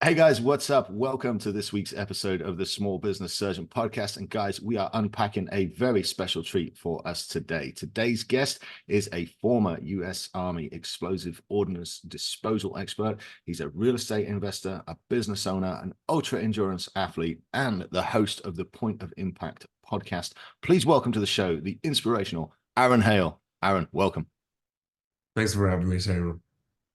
Hey guys, what's up? Welcome to this week's episode of the Small Business Surgeon podcast. And guys, we are unpacking a very special treat for us today. Today's guest is a former US Army explosive ordnance disposal expert. He's a real estate investor, a business owner, an ultra endurance athlete, and the host of the Point of Impact podcast. Please welcome to the show the inspirational Aaron Hale. Aaron, welcome. Thanks for having me, Sam.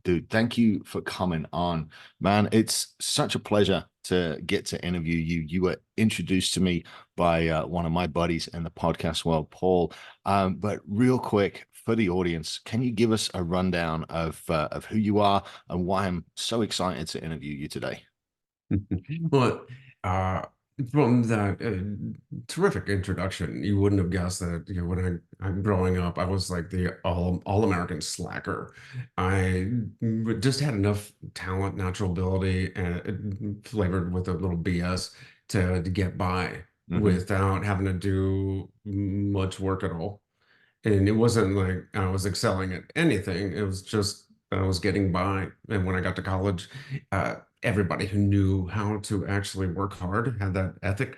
Dude, thank you for coming on, man. It's such a pleasure to get to interview you. You were introduced to me by one of my buddies in the podcast world, Paul. But real quick for the audience, can you give us a rundown of who you are and why I'm so excited to interview you today? Well, uh, from that terrific introduction, you wouldn't have guessed that, when I'm growing up, I was like the all American slacker. I just had enough talent, natural ability, and flavored with a little BS to get by Hmm. without having to do much work at all. And it wasn't like I was excelling at anything. It was just I was getting by. And when I got to college, everybody who knew how to actually work hard had that ethic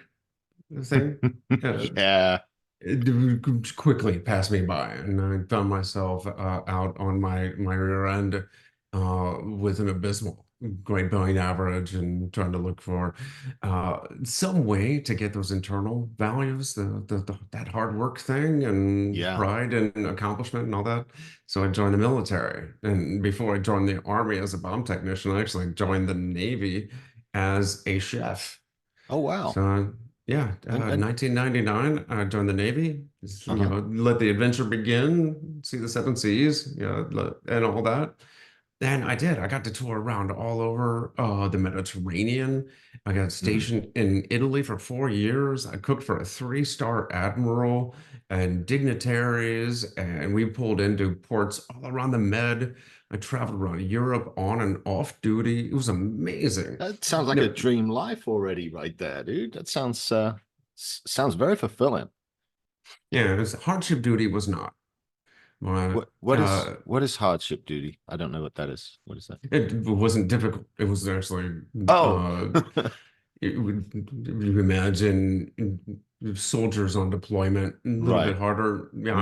thing. Uh, Yeah. it quickly passed me by, and I found myself out on my rear end with an abysmal grade point average, and trying to look for some way to get those internal values, that hard work thing, and Yeah. pride and accomplishment and all that. So I joined the military, and before I joined the Army as a bomb technician, I actually joined the Navy as a chef. Oh, wow. So yeah, And 1999, I joined the Navy. uh-huh. Let the adventure begin, see the seven seas, and all that. And I did. I got to tour around all over the Mediterranean. I got Mhm. stationed in Italy for 4 years. I cooked for a three-star admiral and dignitaries, and we pulled into ports all around the Med. I traveled around Europe on and off duty. It was amazing. That sounds like a No, dream life already right there, dude. That sounds very fulfilling. yeah, this hardship duty was not. My What is hardship duty? I don't know what that is. What is that? It wasn't difficult. It was actually Oh, uh, you imagine soldiers on deployment a little bit right. harder. Yeah,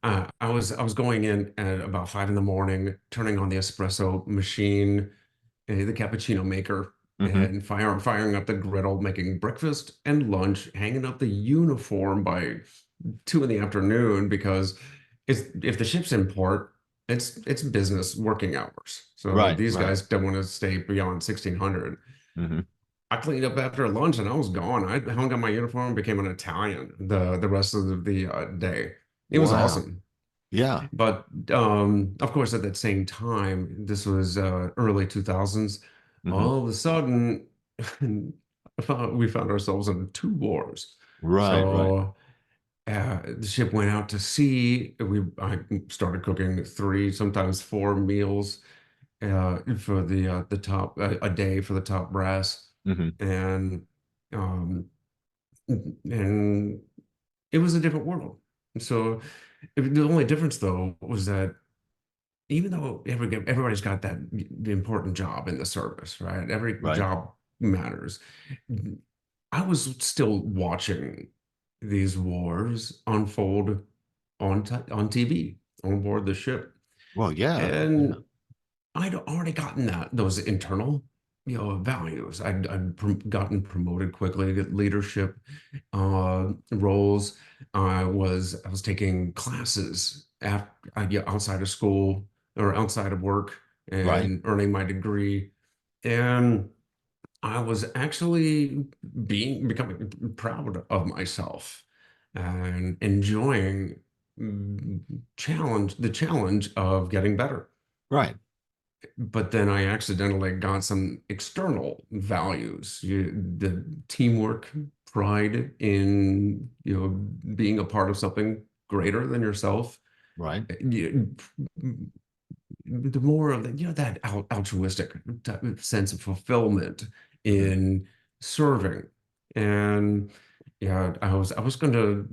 Hmm. I was going in at about 5 in the morning, turning on the espresso machine, the cappuccino maker, Hmm. and firing up the griddle, making breakfast and lunch, hanging up the uniform by 2 in the afternoon, because if the ship's in port, it's business working hours. So Right, these right. guys don't want to stay beyond 1600. Hmm. I cleaned up after lunch and I was gone. I hung on my uniform and became an Italian the rest of the day. It was Wow. awesome. Yeah. But of course, at that same time, this was early 2000s. Hmm. All of a sudden, we found ourselves in two wars. Right, right. So the ship went out to sea. I started cooking three, sometimes four meals for the top a day for the top brass, Hmm. and um, and it was a different world. So the only difference though was that even though everybody's got that important job in the service, right? Every Right. job matters. I was still watching these wars unfold on TV on board the ship, Well, yeah. Yeah. and I'd already gotten those internal, values. I'd gotten promoted quickly, get leadership roles. I was taking classes outside of school or outside of work, Right. and earning my degree. And I was actually becoming proud of myself and enjoying the challenge of getting better. Right. But then I accidentally got some external values, the teamwork, pride in, being a part of something greater than yourself. Right. You, the more of that altruistic type of sense of fulfillment Hmm. in serving. And yeah, I was going to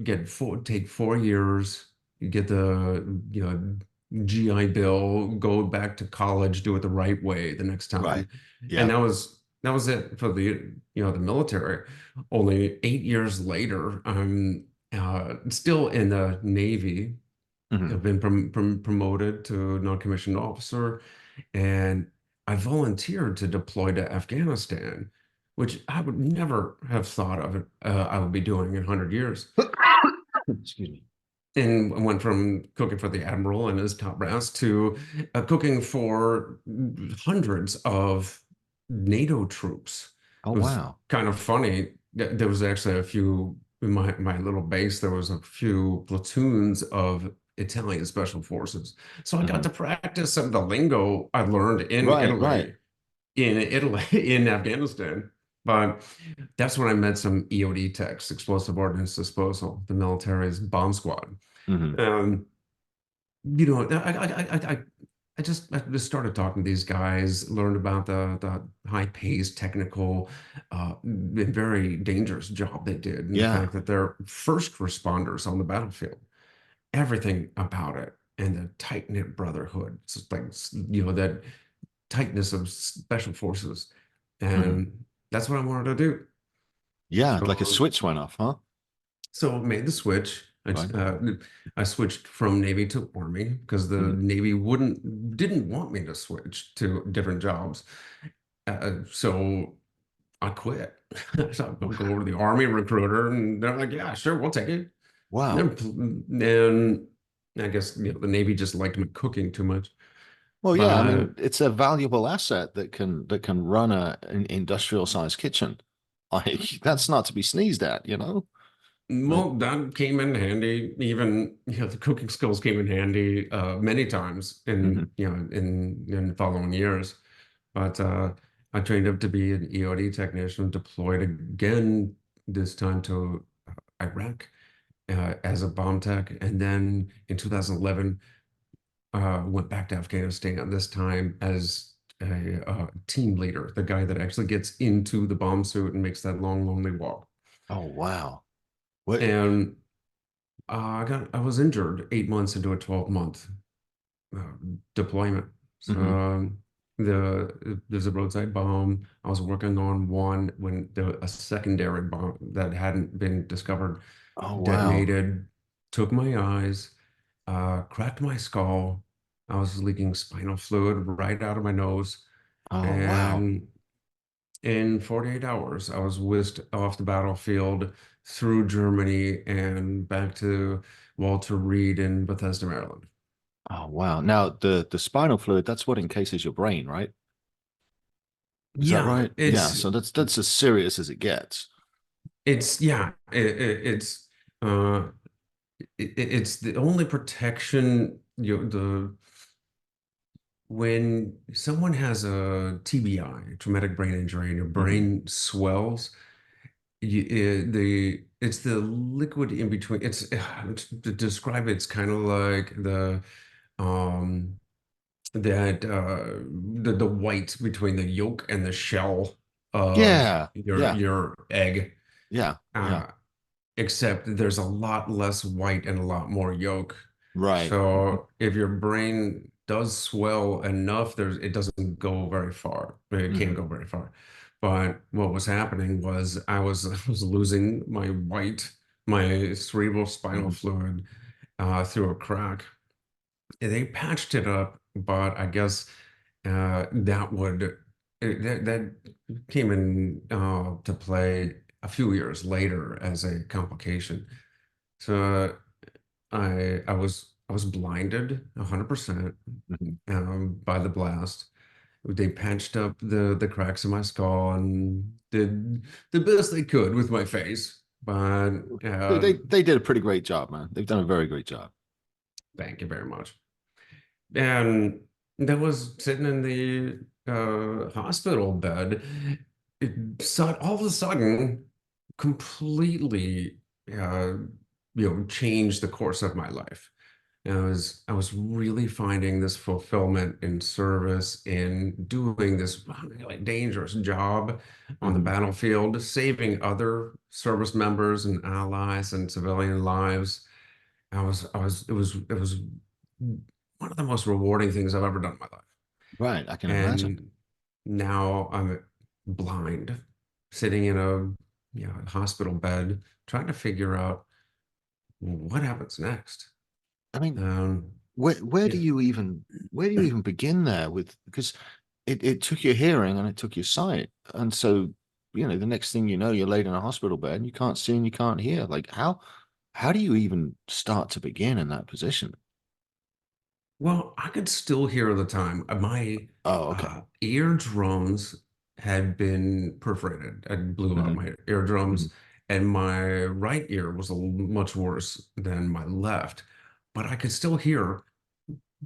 take 4 years, get the GI Bill, go back to college, do it the right way the next Right. time. And Yeah. that was that was it for the military. Only 8 years later, I'm still in the Navy. Hmm. I've been promoted to non-commissioned officer, and I volunteered to deploy to Afghanistan, which I would never have thought of I would be doing in 100 years. Excuse me. And I went from cooking for the admiral and his top brass to cooking for hundreds of NATO troops. Oh, It was wow. kind of funny. There was actually a few in my little base. There was a few platoons of Italian special forces, so I got Hmm. to practice some of the lingo I learned Right, right. In Italy, in Afghanistan. But that's when I met some EOD techs, explosive ordnance disposal, the military's bomb squad. Hmm. Um, you know, I just started talking to these guys, learned about the high-paced, technical, and very dangerous job they did, and the Yeah. fact that they're first responders on the battlefield. Everything about it, and the tight-knit brotherhood. It's just like, that tightness of special forces, Hmm. and that's what I wanted to do. Yeah, like a So switch went off, huh? So made the switch. Right. I switched from Navy to Army because the Hmm. Navy didn't want me to switch to different jobs. So I quit. So I'll go over to the Army recruiter, and they're like, "Yeah, sure, we'll take it." Wow. And I guess the Navy just liked my cooking too much. Well, yeah, I But mean, it's a valuable asset that can run an industrial sized kitchen. Like that's not to be sneezed at, you know? Like, well, that came in handy. Even the cooking skills came in handy many times mhm. in following years. But I trained up to be an EOD technician, deployed again this time to Iraq as a bomb tech, and then in 2011 went back to Afghanistan. This time as a team leader, the guy that actually gets into the bomb suit and makes that long, lonely walk. Oh, wow. What? And I was injured 8 months into a 12-month uh, deployment. So Hmm. there's a roadside bomb. I was working on one when a secondary bomb that hadn't been discovered Oh, wow. detonated, took my eyes, cracked my skull. I was leaking spinal fluid right out of my nose, Oh, wow. and in 48 hours, I was whisked off the battlefield through Germany and back to Walter Reed in Bethesda, Maryland. Oh, wow. Now the spinal fluid, that's what encases your brain, right? Is that Yeah, right? Yeah, so that's as serious as it gets. it's uh it's the only protection the when someone has a TBI, traumatic brain injury, and your Hmm. brain swells, it's the liquid in between. It's to describe it, it's kind of like um the white between the yolk and the shell of Yeah, yeah, your egg. yeah, yeah. Uh, Except there's a lot less white and a lot more yolk. Right. Mhm. So if your brain does swell enough, it doesn't go very far. It can't Mhm. go very far. But what was happening was I was losing my cerebral spinal Mhm. fluid through a crack. And they patched it up, but I guess that came in to play a few years later as a complication. So I was blinded 100% Mhm. by the blast. They patched up the cracks in my skull and did the best they could with my face. But They did a pretty great job, man. They've done a very great job. thank you very much. And that was sitting in the hospital bed. All of a sudden, completely, changed the course of my life. And I was really finding this fulfillment in service, in doing this really dangerous job on the Mhm. battlefield, saving other service members and allies and civilian lives. It was one of the most rewarding things I've ever done in my life. Right, I can imagine. And now I'm blind, sitting in a hospital bed, trying to figure out what happens next. I mean, Um, where do yeah. you even begin there with, because it took your hearing and it took your sight. And so, the next thing you know, you're laid in a hospital bed and you can't see and you can't hear. Like how do you even start to begin in that position? Well, I could still hear the time. My Oh, okay. eardrums had been perforated. I blew out Hmm. my eardrums, Hmm. and my right ear was much worse than my left, but I could still hear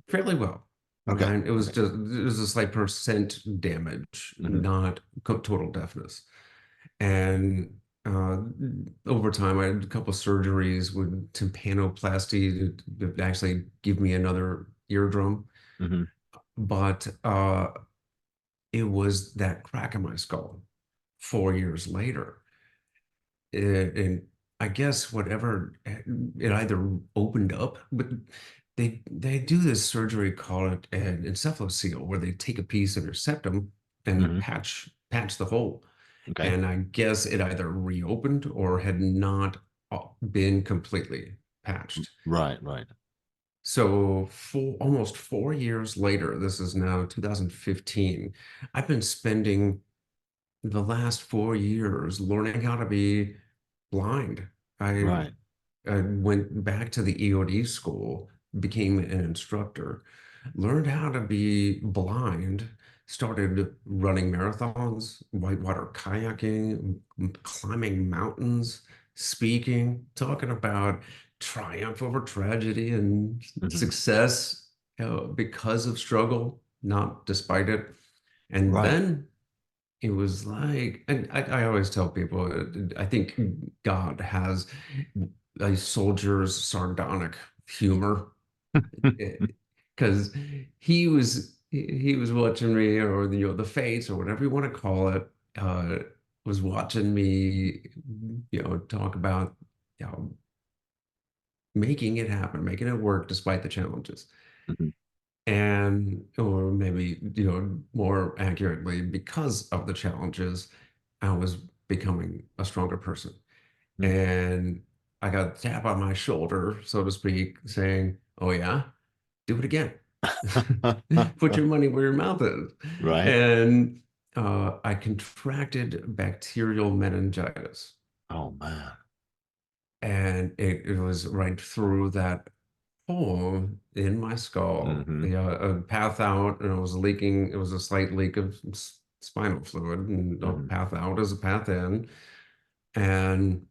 fairly well. Okay. And Okay. it was a slight percent damage, Hmm. not total deafness. And uh, over time, I had a couple of surgeries with tympanoplasty to actually give me another eardrum. Hmm. But it was that crack in my skull 4 years later. And I guess whatever it either opened up, but they do this surgery called it an encephalocele, where they take a piece of your septum and Hmm. patch the hole. Okay. And I guess it either reopened or had not been completely patched. Right. Right. So almost 4 years later, this is now 2015, I've been spending the last 4 years learning how to be blind. I, Right. I went back to the EOD school, became an instructor, learned how to be blind, started running marathons, whitewater kayaking, climbing mountains, speaking, talking about triumph over tragedy and Hmm. success, because of struggle, not despite it. And Right. then it was like, and I always tell people, I think God has a soldier's sardonic humor, because he was watching me, or the fates, or whatever you want to call it, uh, was watching me, talk about, you know, making it happen, making it work despite the challenges. Hmm. And, or maybe, more accurately, because of the challenges, I was becoming a stronger person. And I got a tap on my shoulder, so to speak, saying, "Oh yeah, do it again. Put your money where your mouth is." Right. And I contracted bacterial meningitis, Oh man. and it was right through that hole in my skull. Hmm. A path out, and it was leaking. It was a slight leak of spinal fluid, and a Hmm. path out is a path in. And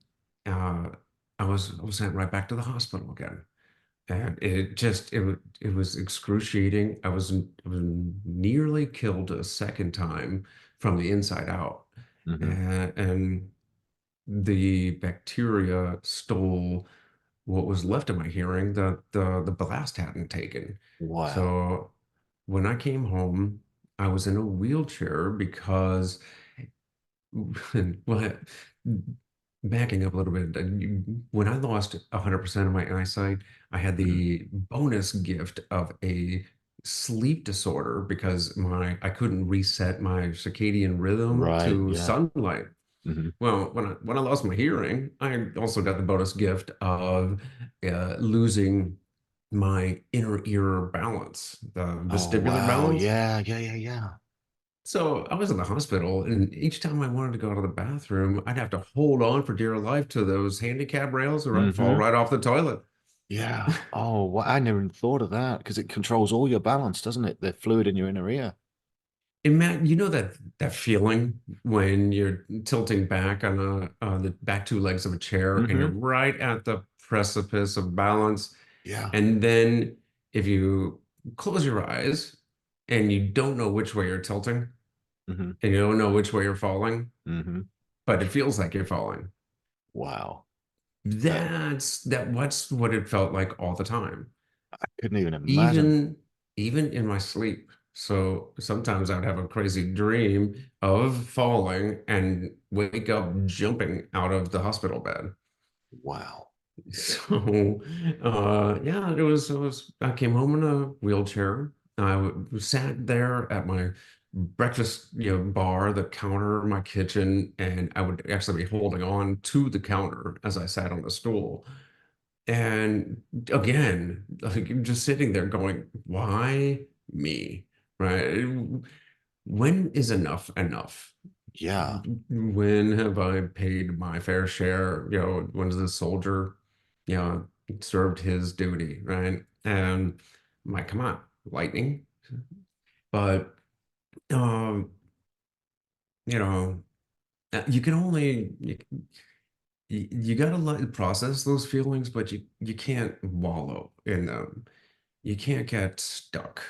uh, I was sent right back to the hospital again. And it was excruciating. I was nearly killed a second time from the inside out. Hmm. And the bacteria stole what was left of my hearing that the blast hadn't taken. Wow. So when I came home, I was in a wheelchair because, well, backing up a little bit, when I lost 100% of my eyesight, I had Hmm. the bonus gift of a sleep disorder because my I couldn't reset my circadian rhythm Right. to Yeah. sunlight. Hmm. Well, when I lost my hearing, I also got the bonus gift of losing my inner ear balance, the Oh vestibular wow. balance. Yeah. Yeah. Yeah. Yeah. So I was in the hospital, and each time I wanted to go to the bathroom, I'd have to hold on for dear life to those handicap rails, or I'd fall Hmm. right off the toilet. Yeah. Oh, well, I never even thought of that because it controls all your balance, doesn't it? The fluid in your inner ear. And Matt, you know that feeling when you're tilting back on the back two legs of a chair, and you're Hmm. right at the precipice of balance, Yeah. and then if you close your eyes and you don't know which way you're tilting, Hmm. and you don't know which way you're falling, Hmm. but it feels like you're falling. Wow. That What's what it felt like all the time, I couldn't even imagine. even even in my sleep. So sometimes I'd have a crazy dream of falling and wake up jumping out of the hospital bed. Wow. So yeah, it was I came home in a wheelchair. Sat there at my breakfast, bar, the counter, my kitchen, and I would actually be holding on to the counter as I sat on the stool. And again, like just sitting there going, why me? Right? When is enough enough? Yeah. When have I paid my fair share? When does the soldier, you know, served his duty, right? And I'm like, come on, lightning. But um, you know, you can only you gotta let process those feelings, but you can't wallow in them. You can't get stuck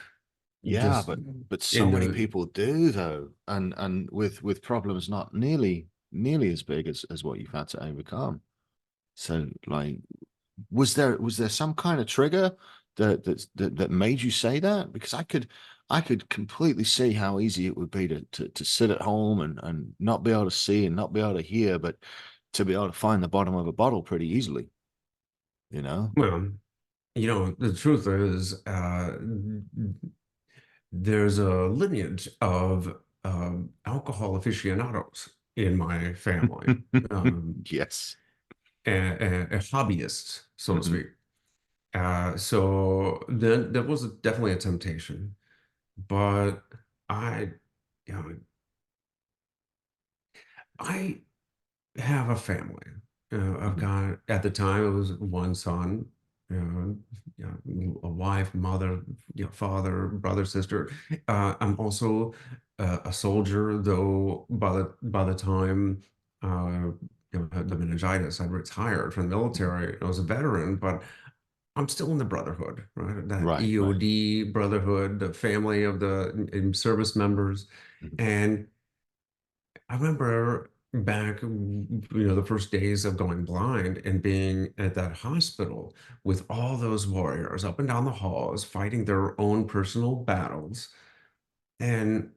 Yeah, just but so in many the people do though, and with problems not nearly as big as what you've had to overcome. So like, was there some kind of trigger that made you say that? Because I could completely see how easy it would be to sit at home and not be able to see and not be able to hear, but to be able to find the bottom of a bottle pretty easily, you know? well, the truth is, there's a lineage of alcohol aficionados in my family, Yes. hobbyists, so to Hmm. speak. So then that was definitely a temptation, but I, you know, I have a family. I've Hmm. got, at the time, it was one son, a wife, mother, father, brother, sister. I'm also a soldier, though by the time I had the meningitis, I'd retired from the military. I was a veteran, but I'm still in the brotherhood, right? That Right, right. EOD brotherhood, the family of the service members. Mhm. And I remember back, the first days of going blind and being at that hospital with all those warriors up and down the halls fighting their own personal battles. And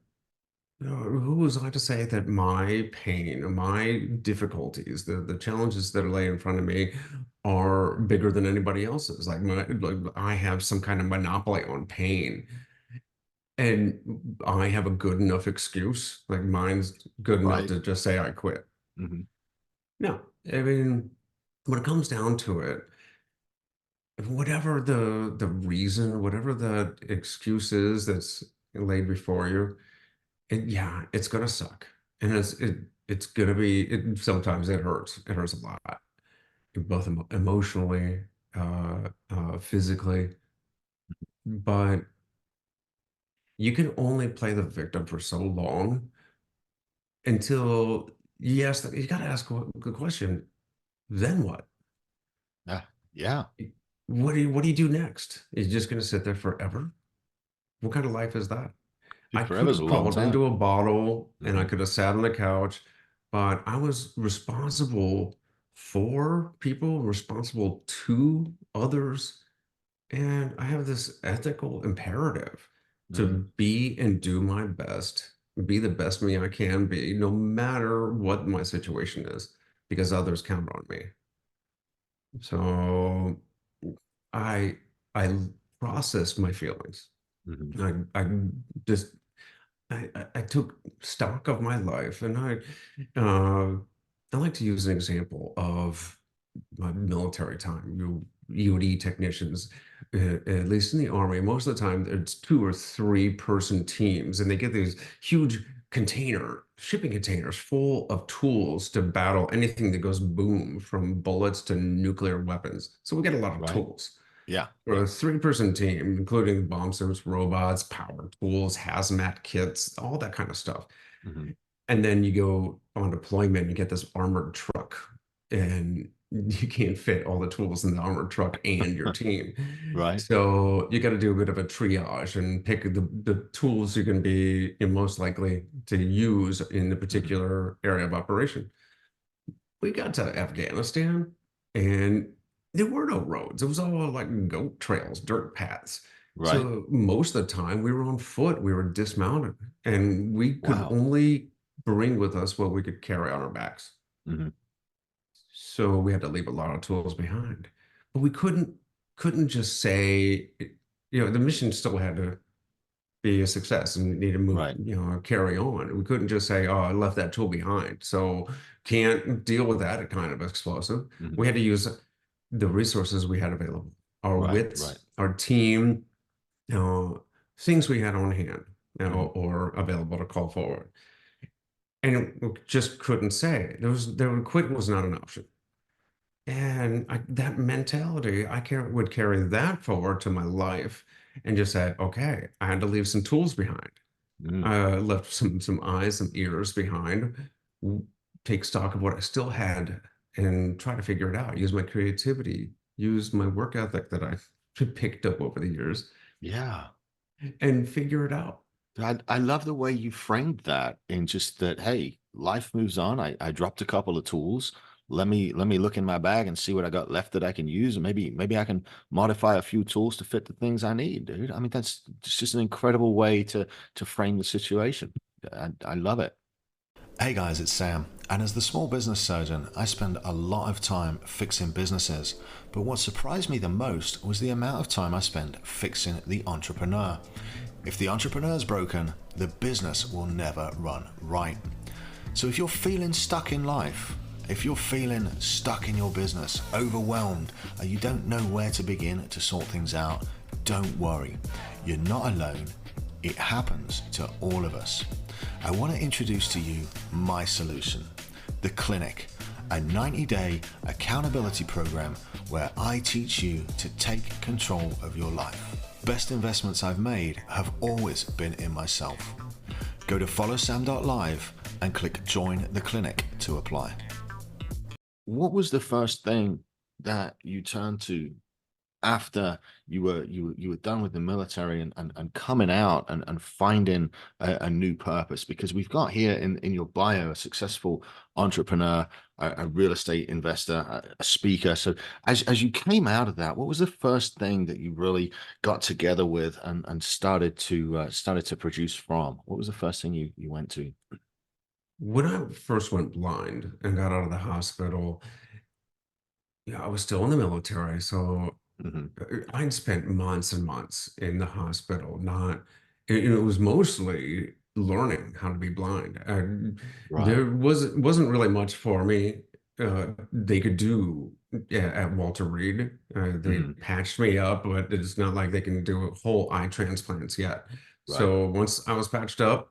who was I to say that my pain, my difficulties, the challenges that lay in front of me are bigger than anybody else's? Like I have some kind of monopoly on pain. And I have a good enough excuse. Like mine's good enough Right. to just say I quit. Hmm. No, I mean, when it comes down to it, whatever the reason, whatever the excuse is that's laid before you, yeah, it's gonna suck, and it's gonna be. Sometimes it hurts. It hurts a lot, both emotionally, physically. But you can only play the victim for so long until you got to ask the question. Then what? Yeah. Yeah. What do you do next? Are you just going to sit there forever? What kind of life is that? I could Forever's have a long crawled time. into a bottle and I Hmm. could have sat on the couch, but I was responsible for people, responsible to others, and I have this ethical imperative Hmm. to be and do my best, be the best me I can be, no matter what my situation is, because others count on me. So I I processed my feelings. Hmm. I just I took stock of my life, and uh, I like to use an example of my military time. EOD technicians, at least in the Army, most of the time it's 2 or 3 person teams, and they get these huge shipping containers full of tools to battle anything that goes boom, from bullets to nuclear weapons. So we get a lot of Right. tools. Yeah. For Yeah. a 3 person team, including bomb suits, robots, power tools, hazmat kits, all that kind of stuff. Hmm. And then you go on deployment, you get this armored truck, and you can't fit all the tools in the armored truck and your team. Right. So you got to do a bit of a triage and pick the tools you're going to be most likely to use in the Hmm. particular area of operation. We got to Afghanistan and there were no roads. It was all like goat trails, dirt paths. Right. So most of the time we were on foot, we were dismounted, and we could Wow. only bring with us what we could carry on our backs. Hmm. So we had to leave a lot of tools behind. But we couldn't just say, the mission still had to be a success and need to move, Right. carry on. We couldn't just say, "Oh, I left that tool behind," so can't deal with that kind of explosive. Hmm. We had to use the resources we had available, our Right. Right. wits, our team, uh, things we had on hand, Hmm. or available to call forward, and we just couldn't say quitting was not an option. And that mentality, would carry that forward to my life and just say, okay, I had to leave some tools behind. Mm. I left some eyes, some ears behind, take stock of what I still had and try to figure it out. Use my creativity, use my work ethic that I picked up over the years Yeah. and figure it out. I love the way you framed that in just that, hey, life moves on. I dropped a couple of tools. Let me look in my bag and see what I got left that I can use. And maybe I can modify a few tools to fit the things I need, dude. I mean, that's just an incredible way to frame the situation. I love it. Hey guys, it's Sam. And as the small business surgeon, I spend a lot of time fixing businesses. But what surprised me the most was the amount of time I spend fixing the entrepreneur. If the entrepreneur's broken, the business will never run right. So if you're feeling stuck in life, if you're feeling stuck in your business, overwhelmed, and you don't know where to begin to sort things out, don't worry. You're not alone. It happens to all of us. I want to introduce to you my solution, The Clinic, a 90-day accountability program where I teach you to take control of your life. Best investments I've made have always been in myself. Go to FollowSam.Live and click Join the Clinic to apply. What was the first thing that you turned to after you were done with the military and coming out and finding a new purpose? Because we've got here in your bio a successful entrepreneur, a real estate investor, a speaker. So as you came out of that, what was the first thing that you really got together with and started to produce from? What was the first thing you went to? When I first went blind and got out of the hospital, yeah, I was still in the military, so Hmm. I'd spent months and months in the hospital. Not, it was mostly learning how to be blind. And Right. there wasn't really much for me. They could do, yeah, at Walter Reed. They Hmm. patched me up, but it's not like they can do whole eye transplants yet. Right. So once I was patched up,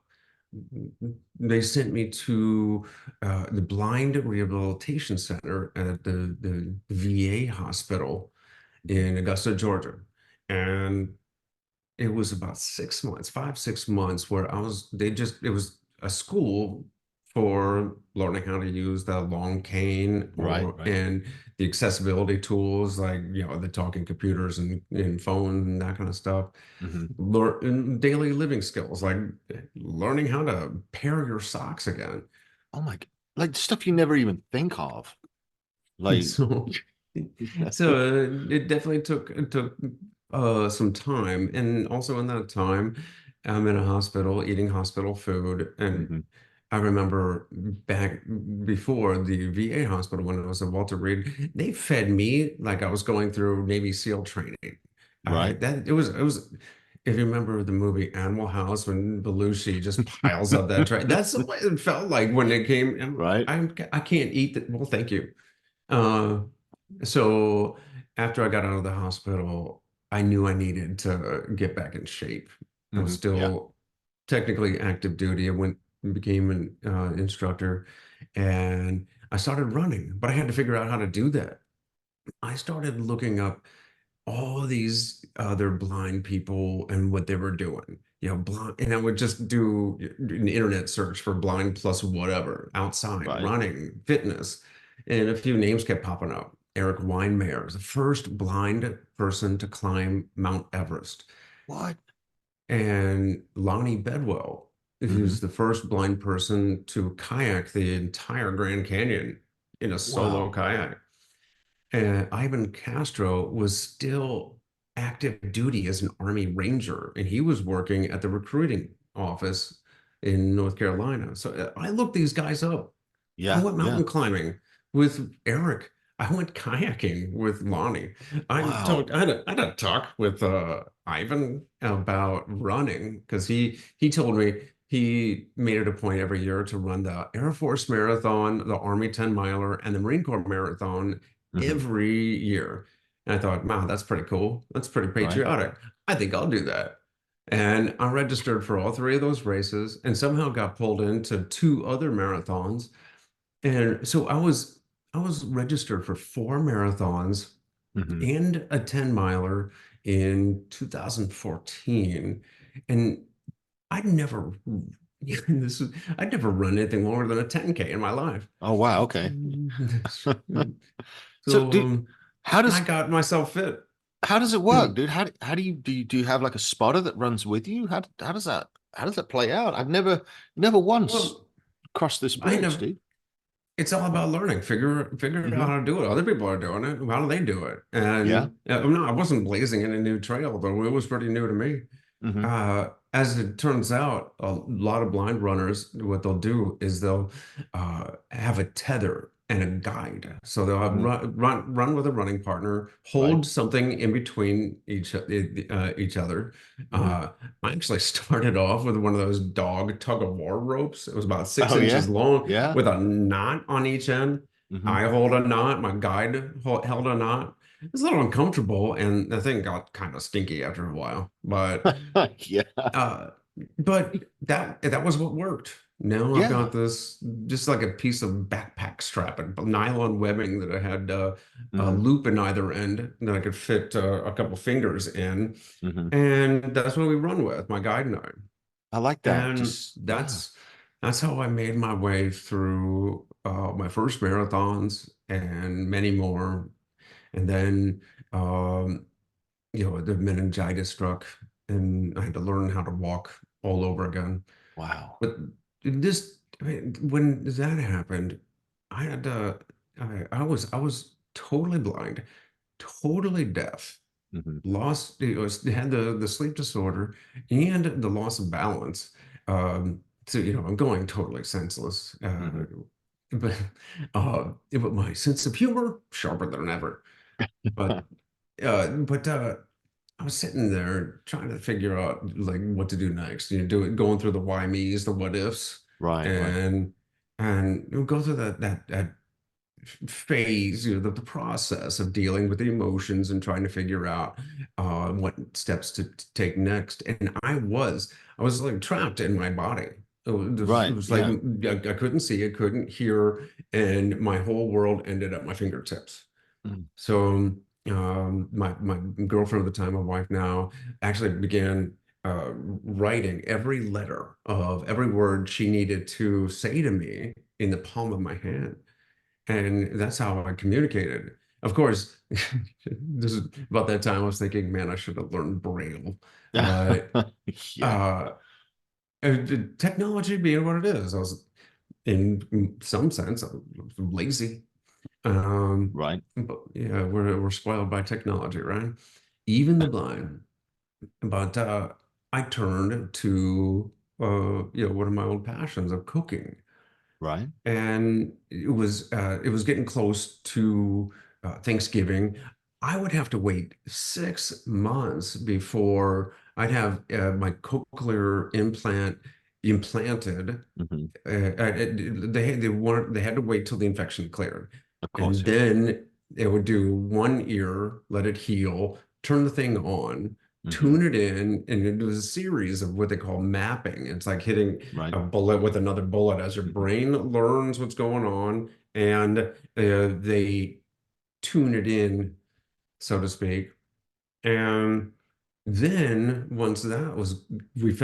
they sent me to the Blind Rehabilitation Center at the VA hospital Mhm. in Augusta, Georgia. And it was about 6 months, 5, 6 months where it was a school for learning how to use the long cane Right. Right. and the accessibility tools like, the talking computers and phone and that kind of stuff. Hmm. Learn daily living skills like learning how to pair your socks again. Oh my, like stuff you never even think of. Like, So, it definitely took some time, and also in that time, I'm in a hospital eating hospital food, and mhm. I remember back before the VA hospital when I was at Walter Reed, they fed me like I was going through Navy SEAL training. Right. That it was. If you remember the movie Animal House when Belushi just piles up that tray, that's the way it felt like when it came. Right. I can't eat that. Well, thank you. Uh, so after I got out of the hospital, I knew I needed to get back in shape. I was Hmm. Yeah. still technically active duty. I went and became an instructor and I started running, but I had to figure out how to do that. I started looking up all these other blind people and what they were doing. Blind, and I would just do an internet search for blind plus whatever, outside, Right. running, fitness, and a few names kept popping up. Eric Weinmayer was the first blind person to climb Mount Everest, What? and Lonnie Bedwell, Hmm. who's the first blind person to kayak the entire Grand Canyon in a solo Wow. kayak. And Ivan Castro was still active duty as an Army Ranger, and he was working at the recruiting office in North Carolina. So I looked these guys up. I Yeah. went Yeah. mountain climbing with Eric. I went kayaking with Lonnie. Wow. I had a talk with Ivan about running because he told me he made it a point every year to run the Air Force Marathon, the Army 10 miler, and the Marine Corps Marathon Hmm. every year. And I thought, wow, that's pretty cool. That's pretty Right. patriotic. I think I'll do that. And I registered for all three of those races and somehow got pulled into two other marathons. And so I was registered for four marathons Hmm. and a 10 miler in 2014. And I'd never I'd never run anything longer than a 10K in my life. Oh, wow. Okay. So, So how I does got myself fit. how does it work, dude? How do you have like a spotter that runs with you? How does that play out? I've never once Well, crossed this I bridge, know dude. it's all about learning. Figure out Hmm. how to do it. Other people are doing it. How do they do it? Yeah. And I wasn't blazing any new trail, though it was pretty new to me. Hmm. As it turns out, a lot of blind runners, what they'll do is they'll have a tether and a guide. So they'll have Hmm. run with a running partner, Right. hold something in between each other. Hmm. Uh, I actually started off with one of those dog tug of war ropes. It was about six Oh, inches yeah. long Yeah. with a knot on each end. Hmm. I hold a knot, my guide held a knot. It's a little uncomfortable, and the thing got kind of stinky after a while. Yeah. Uh, but that was what worked. Now I've Yeah. got this just like a piece of backpack strap and nylon webbing that I had a Hmm. loop in either end that I could fit a couple fingers in, Hmm. and that's what we run with, my guide and I. I like that. And Just yeah. that's how I made my way through my first marathons and many more. And then um, the meningitis struck, and I had to learn how to walk all over again. Wow. But I mean, when that happened, I had to, I was totally blind, totally deaf, Hmm. had the sleep disorder and the loss of balance. So, I'm going totally senseless. Hmm. But, but my sense of humor, sharper than ever. But, but I was sitting there trying to figure out like what to do next. Going through the why me's, the what ifs, Right. Right. and go through that phase, the process of dealing with the emotions and trying to figure out what steps to take next. And I was like trapped in my body. It Right. was like Yeah. I couldn't see, I couldn't hear, and my whole world ended at my fingertips. Mm. So my girlfriend at the time, my wife now, actually began writing every letter of every word she needed to say to me in the palm of my hand. And that's how I communicated. Of course, this is about that time I was thinking, man, I should have learned Braille. But Yeah. uh, technology being what it is, I was in some sense I was lazy. Right. But yeah, we're spoiled by technology, right? Even the blind. But I turned to one of my old passions of cooking, Right. and it was getting close to Thanksgiving. I would have to wait 6 months before I'd have my cochlear implant implanted. Hmm. They had to wait till the infection cleared, Of course. and Yeah. then they would do one ear, let it heal, turn the thing on, Hmm. tune it in, and it was a series of what they call mapping. It's like hitting Right. a bullet with another bullet as your Hmm. brain learns what's going on, and they tune it in, so to speak. And then once that was, we've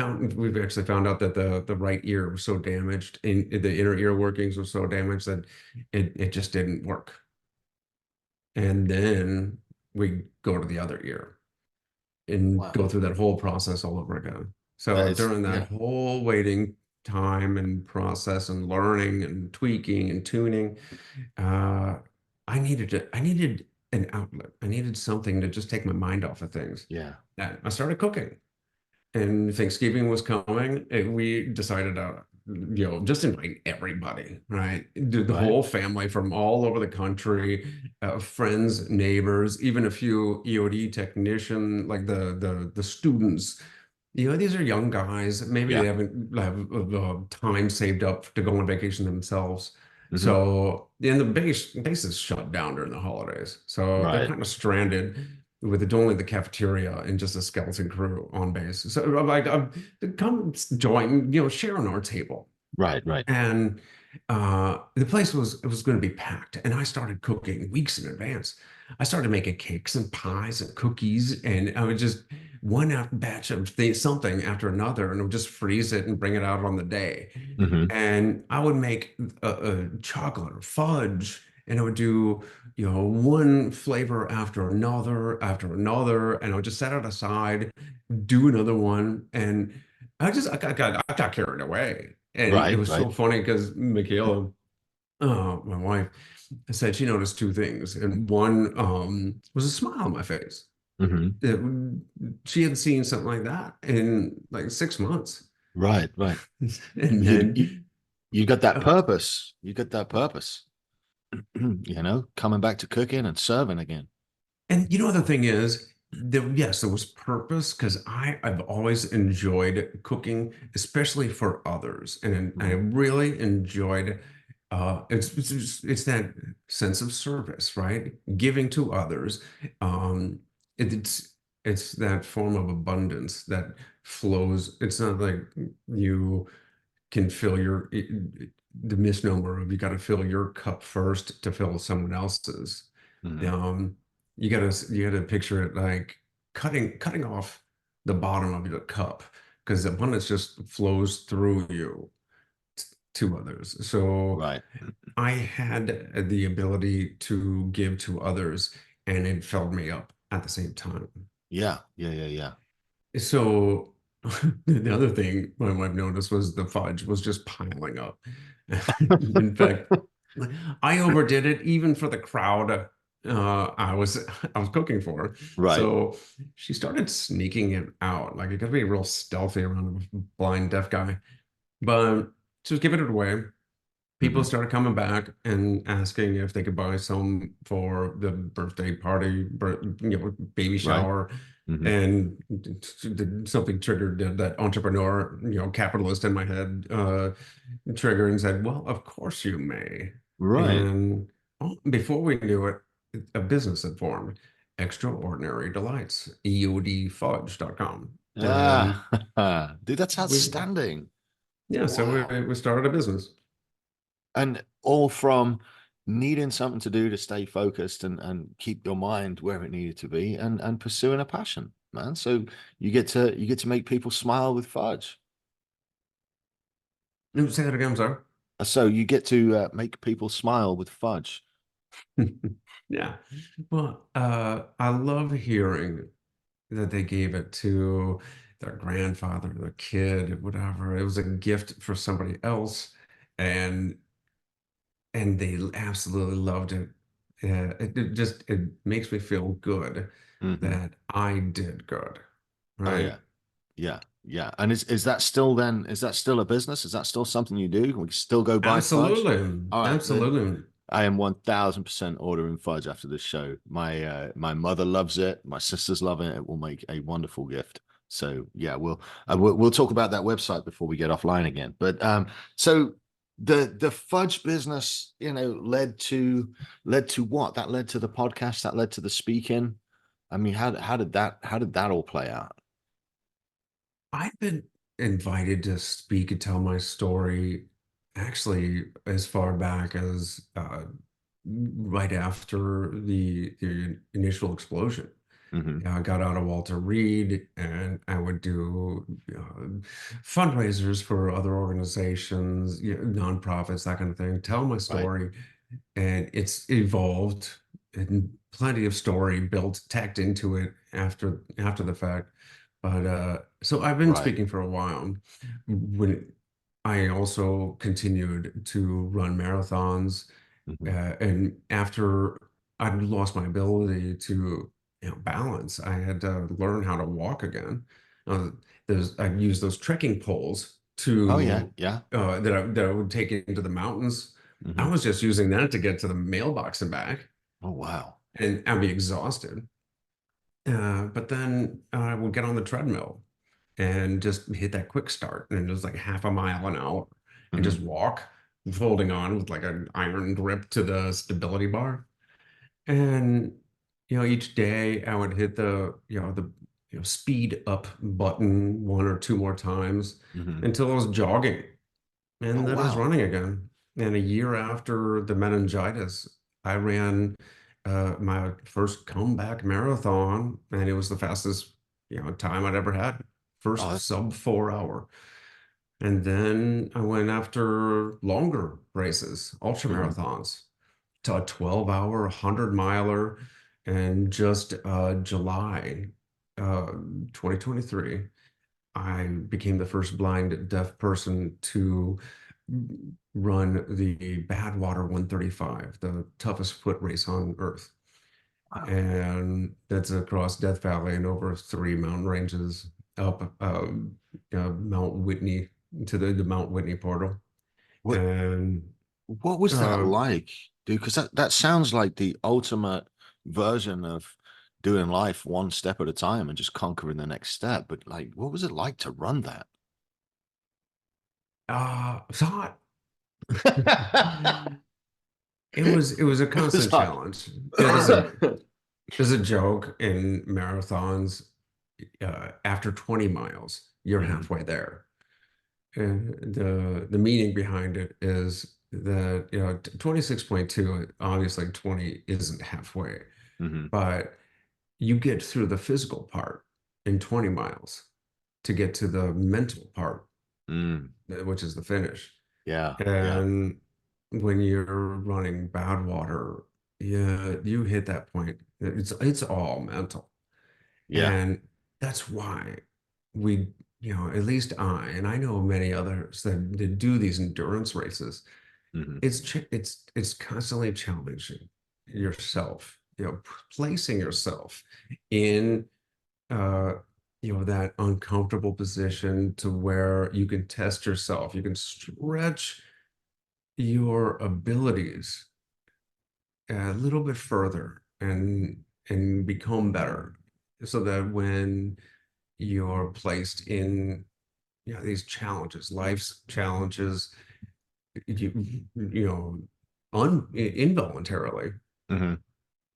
actually found out that the right ear was so damaged, and the inner ear workings were so damaged that it just didn't work. And then we go to the other ear and go Wow. through that whole process all over again. That So is during that yeah. whole waiting time and process and learning and tweaking and tuning, uh, I needed an outlet. I needed something to just take my mind off of things. Yeah. And I started cooking, and Thanksgiving was coming, and we decided just invite everybody, right? The Right. whole family from all over the country, friends, neighbors, even a few EOD technician, like the students. These are young guys. Maybe they Yeah. haven't have time saved up to go on vacation themselves. Hmm. So, and the base is shut down during the holidays. So they're Right. kind of stranded with only the cafeteria and just a skeleton crew on base. So like, come join, share on our table. Right. Right. And the place was going to be packed. And I started cooking weeks in advance. I started making cakes and pies and cookies, and I would just one batch of something after another, and I would just freeze it and bring it out on the day. Hmm. And I would make a chocolate or fudge, and I would do, one flavor after another, and I would just set it aside, do another one, and I got carried away. And it Right. was Right. so funny because Michaela, my wife, said she noticed two things, and one was a smile on my face. Hmm. It, she had seen something like that in like 6 months, Right. Right. and You then. you got that uh, purpose. You got that purpose. Coming back to cooking and serving again. And the thing is, yes, there was purpose because I've always enjoyed cooking, especially for others, and I Mhm. really enjoyed it's that sense of service, right? Giving to others. Um, it's it's that form of abundance that flows. It's not like you can fill the misnomer of you got to fill your cup first to fill someone else's. Mhm. Um, you gotta picture it like cutting off the bottom of your cup because the abundance just flows through you to others. So Right. I had the ability to give to others, and it filled me up at the same time. Yeah. Yeah. Yeah. Yeah. So the other thing my wife noticed was the fudge was just piling up. In fact, I overdid it even for the crowd I was cooking for. Right. So she started sneaking it out. Like you gotta be real stealthy around a blind deaf guy. But she was giving it away. People Hmm. started coming back and asking if they could buy some for the birthday party, baby Right. shower, Hmm. and something triggered that entrepreneur, capitalist in my head, trigger and said, "Well, of course you may." Right. And before we knew it, a business had formed, Extraordinary Delights, eodfudge.com, and Ah, dude, that's we, outstanding. yeah, so Wow. we started a business. And all from needing something to do to stay focused and keep your mind where it needed to be and pursuing a passion, man. So you get to make people smile with fudge. Say that again, I'm sorry. So you get to make people smile with fudge. Yeah. Well, I love hearing that they gave it to their grandfather, their kid, whatever. It was a gift for somebody else, and they absolutely loved it. It makes me feel good Hmm. that I did good, Oh right? yeah. Yeah, yeah. And is that still then? Is that still a business? Is that still something you do? Can we still go buy fudge? Absolutely. All right, then Absolutely. I am 1000% ordering fudge after this show. My mother loves it. My sisters love it. It will make a wonderful gift. So yeah, we'll talk about that website before we get offline again. But so the fudge business, led to what? That led to the podcast. That led to the speaking. I mean, how did that all play out? I've been invited to speak and tell my story actually as far back as right after the initial explosion. Hmm. I got out of Walter Reed and I would do fundraisers for other organizations, nonprofits, that kind of thing, tell my Right. story. And it's evolved and plenty of story built, tacked into it after the fact. But so I've been Right. speaking for a while. When I also continued to run marathons, Hmm. and after I lost my ability to, balance, I had to learn how to walk again. Uh, I used those trekking poles Oh yeah, to yeah. that I would take into the mountains. I Hmm. was just using that to get to the mailbox and back, Oh wow. and I'd be exhausted. But then I would get on the treadmill and just hit that quick start, and it was like half a mile an hour, and Hmm. just walk, holding on with like an iron grip to the stability bar. And each day I would hit the speed up button one or two more times Hmm. until I was jogging, Oh and then I was wow. running again. And a year after the meningitis, I ran my first comeback marathon, and it was the fastest time I'd ever had. Oh, First sub 4 hour. And then I went after longer races, ultra hmm. marathons, to a 12-hour, 100 miler, and just July 2023. I became the first blind deaf person to run the Badwater 135, the toughest foot race on earth. Wow. And that's across Death Valley and over three mountain ranges up Mount Whitney to the Mount Whitney portal. What And what was that uh, like, dude? Because that sounds like the ultimate version of doing life one step at a time and just conquering the next step. But like, what was it like to run that? it's hot. It was a It was constant hard. challenge. There's a joke in marathons. After 20 miles, you're Hmm. halfway there. And the meaning behind it is that 26.2, obviously 20 isn't halfway, Hmm. but you get through the physical part in 20 miles to get to the mental part, Mm. which is the finish. Yeah, yeah, And when you're running bad water, yeah, you hit that point. It's all mental. yeah. And that's why we, at least and I know many others that do these endurance races. Hmm. It's constantly challenging yourself, placing yourself in uh that uncomfortable position to where you can test yourself, you can stretch your abilities a little bit further and become better, so that when you're placed in these challenges, life's challenges, you you know involuntarily, Hmm.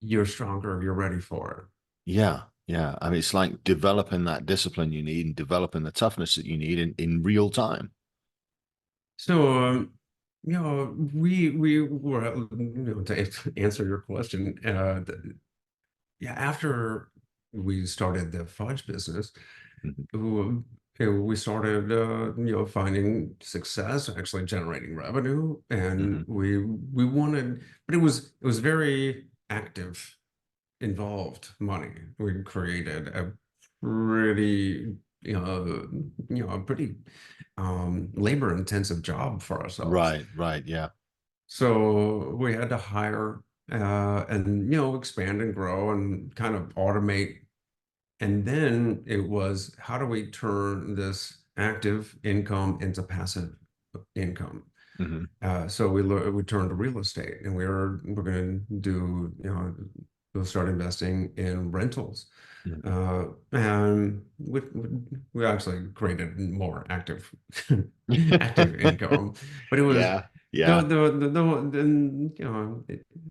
you're stronger, you're ready for it. Yeah, yeah. I mean, it's like developing that discipline you need and developing the toughness that you need in real time. So we were to answer your question, yeah, after we started the fudge business, Hmm. we started finding success, actually generating revenue, and Hmm. we wanted, but it was very active, involved money. We created a pretty a pretty labor intensive job for ourselves. Right, right. Yeah. So we had to hire and expand and grow and kind of automate. And then it was, how do we turn this active income into passive income? Hmm. So we turned to real estate, and we're going to we'll start investing in rentals, and we actually created more active active income. But it was Yeah, yeah.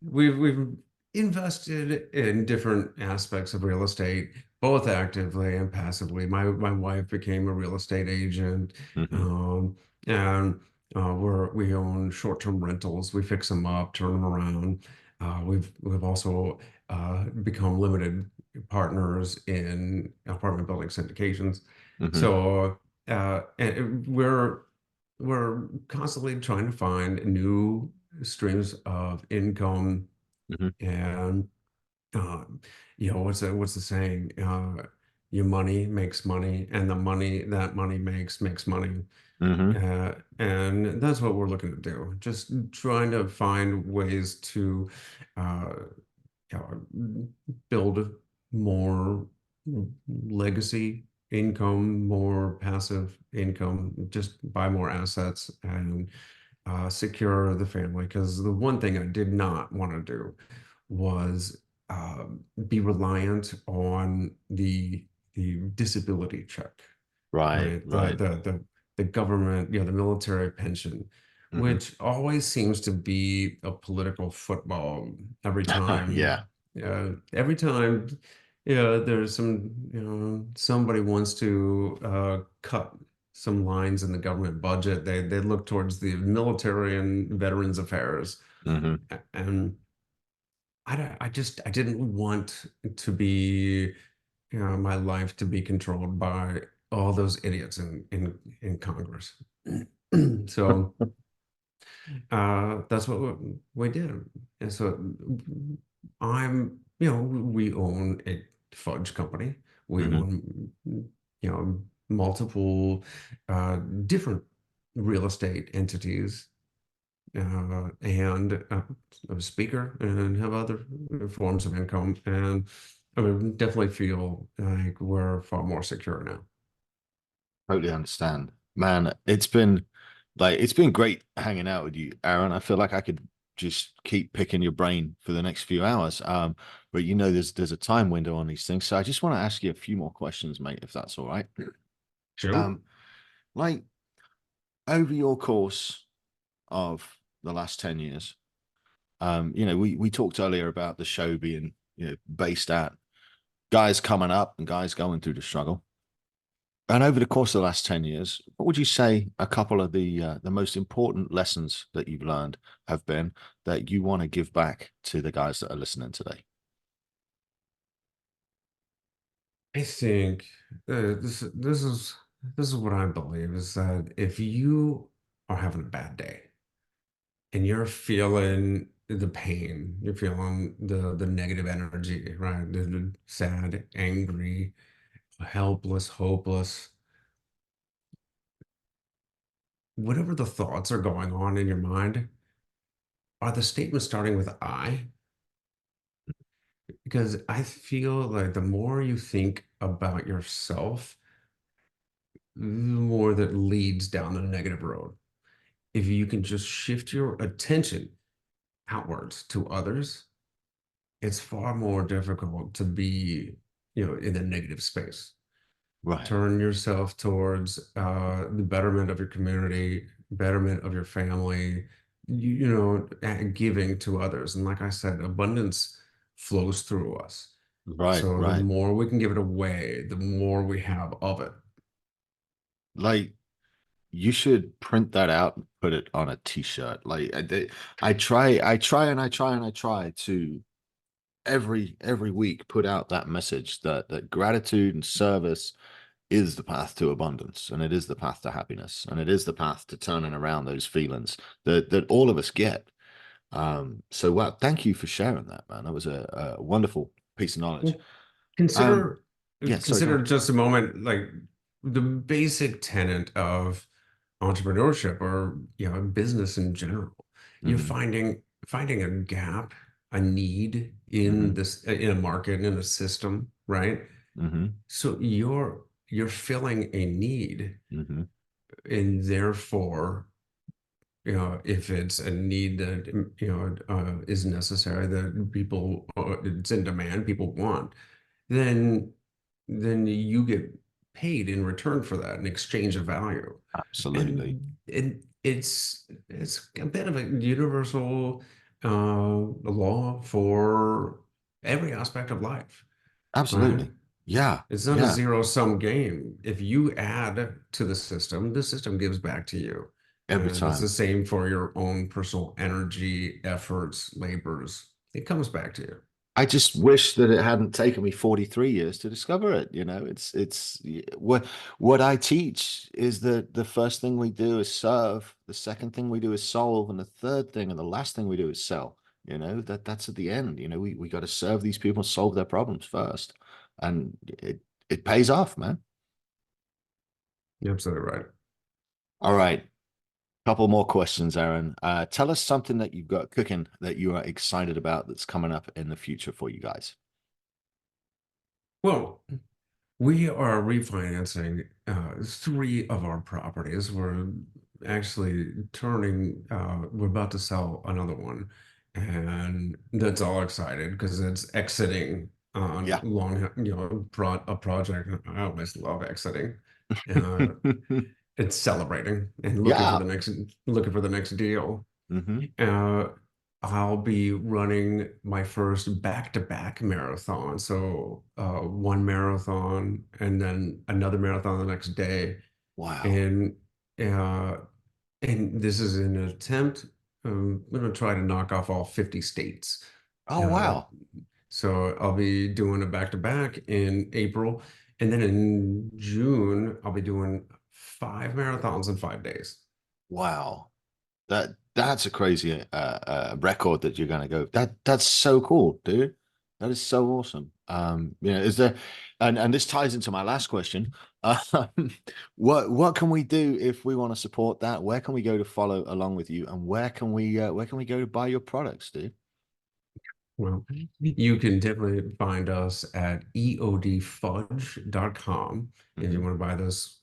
we've invested in different aspects of real estate, both actively and passively. My wife became a real estate agent, Hmm. and we own short-term rentals. We fix them up, turn them around. We've also become limited partners in apartment building syndications. Hmm. So and we're constantly trying to find new streams of income. Hmm. And um, what's the saying? Your money makes money, and the money that money makes money. Hmm. And that's what we're looking to do. Just trying to find ways to uh, build more legacy income, more passive income, just buy more assets and secure the family. Because the one thing I did not want to do was uh, be reliant on the disability check, Right, right? right. The government, the military pension, Hmm. which always seems to be a political football every time. Yeah. Every time, there's somebody wants to cut some lines in the government budget. They look towards the military and veterans affairs, Hmm. and I didn't want to be my life to be controlled by all those idiots in Congress. So that's what we did. And so we own a fudge company. We Hmm. own, multiple different real estate entities, and I'm a speaker and have other forms of income. And I mean, definitely feel like we're far more secure now. Totally understand. Man, it's been great hanging out with you, Aaron. I feel like I could just keep picking your brain for the next few hours. But there's a time window on these things. So I just want to ask you a few more questions, mate, if that's all right. Shoot. Um, like over your course of the last 10 years, we talked earlier about the show being, based at guys coming up and guys going through the struggle. And over the course of the last 10 years, what would you say a couple of the most important lessons that you've learned have been that you want to give back to the guys that are listening today? I think this is what I believe is that if you are having a bad day and you're feeling the pain, you're feeling the negative energy, right? The sad, angry, helpless, hopeless, whatever the thoughts are going on in your mind, are the statements starting with I? Because I feel like the more you think about yourself, the more that leads down the negative road. If you can just shift your attention outwards to others, it's far more difficult to be, in a negative space. Right, Turn yourself towards the betterment of your community, betterment of your family, giving to others. And like I said, abundance flows through us. right, So the right. more we can give it away, the more we have of it. Like you should print that out and put it on a t-shirt. I try to every week put out that message that gratitude and service is the path to abundance, and it is the path to happiness, and it is the path to turning around those feelings that all of us get. So wow, thank you for sharing that, man. That was a wonderful piece of knowledge. Well, Um, consider yeah, sorry, go consider on. just a moment like the basic tenet of entrepreneurship or business in general. You're Hmm. finding a gap, a need in Hmm. this in a market, in a system, right? Hmm. So you're filling a need, Hmm. and therefore, if it's a need that is necessary, that people it's in demand, people want, then you get paid in return for that, in exchange of value. Absolutely. And it's a bit of a universal law for every aspect of life, right? Absolutely. Yeah. It's not a Yeah. zero-sum game. If you add to the system gives back to you. Every And it's the time. same for your own personal energy, efforts, labors. It comes back to you. I just wish that it hadn't taken me 43 years to discover it. What I teach is that the first thing we do is serve, the second thing we do is solve, and the third thing and the last thing we do is sell. That's at the end. We got to serve these people and solve their problems first. And it pays off, man. You're absolutely right. All right. Couple more questions, Aaron. Tell us something that you've got cooking that you are excited about that's coming up in the future for you guys. Well, We are refinancing three of our properties. We're actually we're about to sell another one. And that's all excited because it's exiting on Yeah. a project. I always love exiting. Uh, it's celebrating and Yeah. looking for the next deal. Hmm. Uh, I'll be running my first back-to-back marathon. So one marathon and then another marathon the next day. Wow. And uh, and this is an attempt. I'm going to try to knock off all 50 states. Oh, Uh, wow. so I'll be doing a back-to-back in April. And then in June, I'll be doing 5 marathons in 5 days. Wow. That's a crazy record that you're going to go. That's so cool, dude. That is so awesome. Is there, and this ties into my last question. Um, what can we do if we want to support that? Where can we go to follow along with you, and where can we go to buy your products, dude? Well, you can definitely find us at eodfudge.com if you Hmm. want to buy those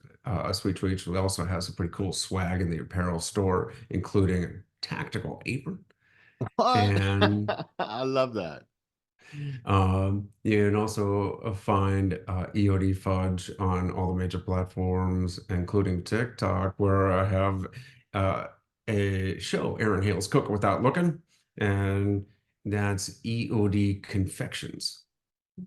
sweet treats. We also have some pretty cool swag in the apparel store, including a tactical apron. What? And I love that. you can also find EOD Fudge on all the major platforms, including TikTok, where I have uh, a show, Aaron Hale's Cooking Without Looking, and that's EOD Confections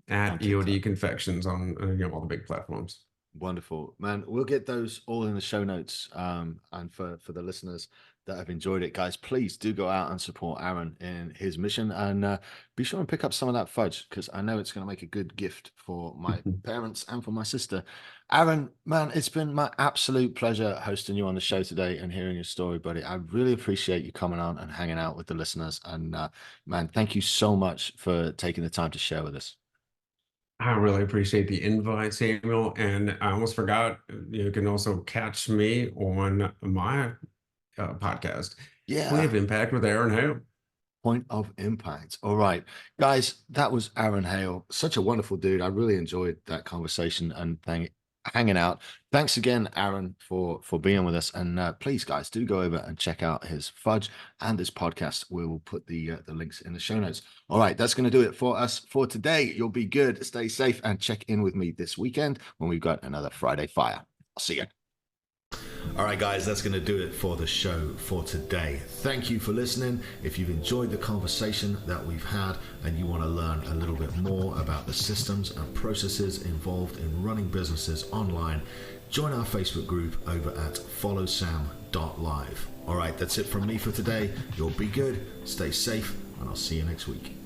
On at EOD TikTok. Confections on all the big platforms. Wonderful, man. We'll get those all in the show notes. And for the listeners that have enjoyed it, guys, please do go out and support Aaron in his mission, and be sure and pick up some of that fudge because I know it's going to make a good gift for my parents and for my sister. Aaron, man, it's been my absolute pleasure hosting you on the show today and hearing your story, buddy. I really appreciate you coming on and hanging out with the listeners. And man, thank you so much for taking the time to share with us. I really appreciate the invite, Samuel. And I almost forgot, you can also catch me on my podcast, Point Yeah. of Impact with Aaron Hale. Point of impact. All right, guys, that was Aaron Hale. Such a wonderful dude. I really enjoyed that conversation and hanging out. Thanks again, Aaron, for being with us. And please, guys, do go over and check out his fudge and his podcast. We will put the links in the show notes. All right, that's going to do it for us for today. You'll be good. Stay safe and check in with me this weekend when we've got another Friday Fire. I'll see you. All right, guys, that's going to do it for the show for today. Thank you for listening. If you've enjoyed the conversation that we've had and you want to learn a little bit more about the systems and processes involved in running businesses online, join our Facebook group over at FollowSam.Live. All right, that's it from me for today. You'll be good, stay safe, and I'll see you next week.